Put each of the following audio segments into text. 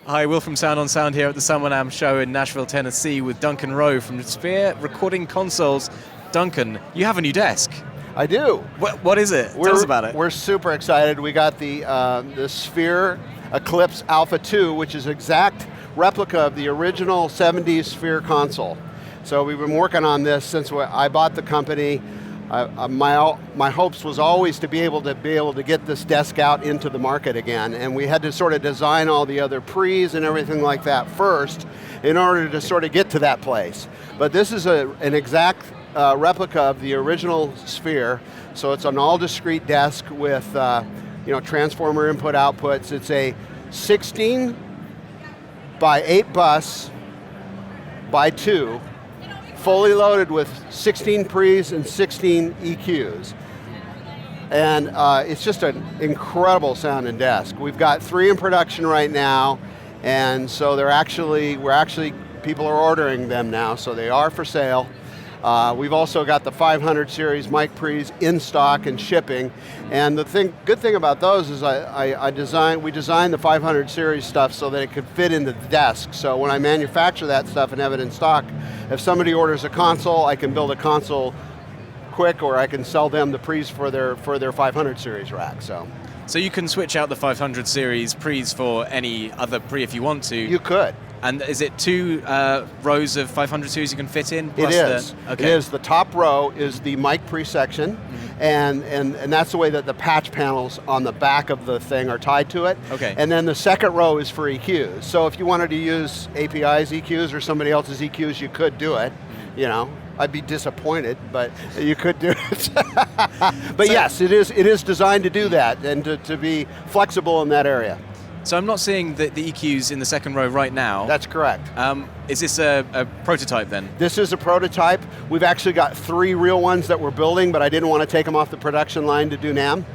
Hi, Will from Sound on Sound here at the Summer NAMM show in Nashville, Tennessee with Duncan Rowe from Sphere Recording Consoles. Duncan, you have a new desk. I do. What is it? Tell us about it. We're super excited. We got the Sphere Eclipse Alpha 2, which is exact replica of the original 70s Sphere console. So we've been working on this since I bought the company. My hopes was always to be able to get this desk out into the market again, and we had to sort of design all the other pre's and everything like that first in order to sort of get to that place. But this is an exact replica of the original Sphere, so it's an all discrete desk with transformer input outputs. It's a 16 by 8 bus by 2, fully loaded with 16 pre's and 16 EQs. And it's just an incredible sounding desk. We've got 3 in production right now, and so people are ordering them now, so they are for sale. We've also got the 500 series mic pre's in stock and shipping. And the good thing about those is we designed the 500 series stuff so that it could fit into the desk. So when I manufacture that stuff and have it in stock, if somebody orders a console, I can build a console quick, or I can sell them the pre's for their 500 series rack. So you can switch out the 500 series pre's for any other pre if you want to. You could. And is it 2 rows of 500 series you can fit in? It is. Okay. It is. The top row is the mic pre section, and that's the way that the patch panels on the back of the thing are tied to it. Okay. And then the second row is for EQs. So if you wanted to use API's EQs or somebody else's EQs, you could do it. I'd be disappointed, but you could do it. But yes, it is designed to do that and to be flexible in that area. So I'm not seeing the EQs in the second row right now. That's correct. Is this a prototype then? This is a prototype. We've actually got 3 real ones that we're building, but I didn't want to take them off the production line to do NAMM.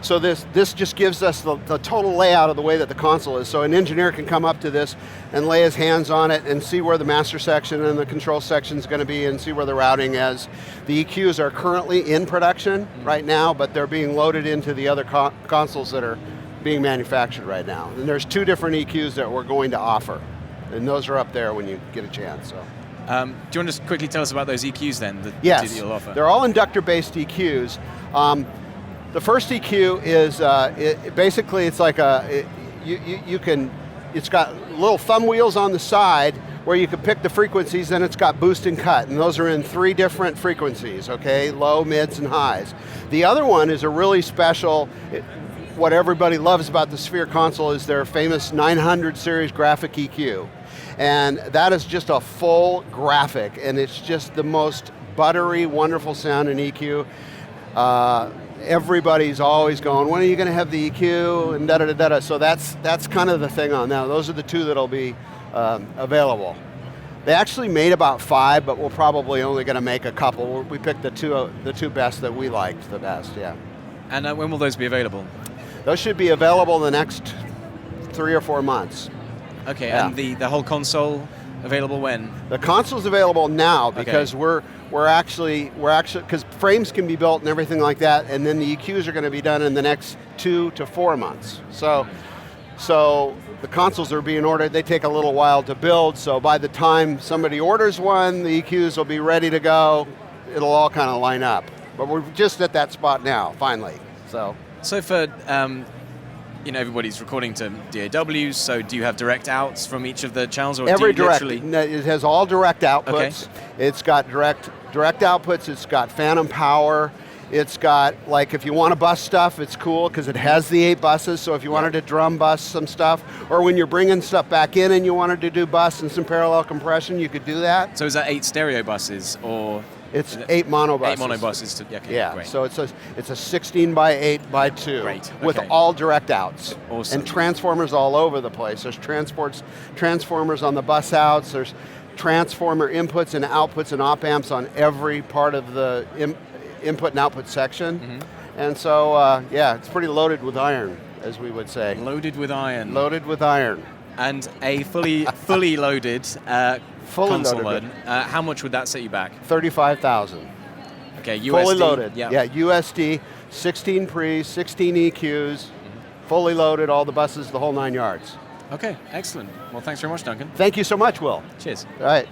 So this just gives us the total layout of the way that the console is. So an engineer can come up to this and lay his hands on it and see where the master section and the control section is going to be and see where the routing is. The EQs are currently in production right now, but they're being loaded into the other consoles that are being manufactured right now. And there's 2 different EQs that we're going to offer. And those are up there when you get a chance. So. Do you want to just quickly tell us about those EQs then? Yes, you'll offer? They're all inductor-based EQs. The first EQ is, basically it's like it's got little thumb wheels on the side where you can pick the frequencies, and it's got boost and cut, and those are in 3 different frequencies, okay? Low, mids, and highs. The other one is a really special, what everybody loves about the Sphere console is their famous 900 series graphic EQ. And that is just a full graphic, and it's just the most buttery, wonderful sound in EQ. Everybody's always going, when are you going to have the EQ, and da-da-da-da-da. So that's kind of the thing on that. Those are the 2 that'll be available. They actually made about 5, but we're probably only going to make a couple. We picked the two best that we liked the best, yeah. And when will those be available? Those should be available in the next 3 or 4 months. Okay, yeah. And the whole console available when? The console's available now because we're actually because frames can be built and everything like that, and then the EQs are going to be done in the next 2 to 4 months. So the consoles are being ordered. They take a little while to build. So by the time somebody orders one, the EQs will be ready to go. It'll all kind of line up. But we're just at that spot now, finally. So for, everybody's recording to DAWs, so do you have direct outs from each of the channels? Or Every do you direct, literally... it has all direct outputs. Okay. It's got direct outputs, it's got phantom power, it's got, like if you want to bus stuff, it's cool because it has the 8 buses, so if you wanted to drum bus some stuff, or when you're bringing stuff back in and you wanted to do bus and some parallel compression, you could do that. So is that 8 stereo buses, or...? It's 8 mono buses. 8 mono buses. Yeah, great. so it's a 16 by 8 by 2 great. Okay. with all direct outs. Awesome. And transformers all over the place. There's transformers on the bus outs, there's transformer inputs and outputs and op amps on every part of the input and output section. Mm-hmm. And so, it's pretty loaded with iron, as we would say. Loaded with iron. Loaded with iron. And a fully loaded Fully console loaded. mode. How much would that set you back? 35,000. Okay, USD. Fully loaded. Yep. Yeah, USD, 16 pre's, 16 EQs, fully loaded, all the buses, the whole 9 yards. Okay, excellent. Well, thanks very much, Duncan. Thank you so much, Will. Cheers. All right.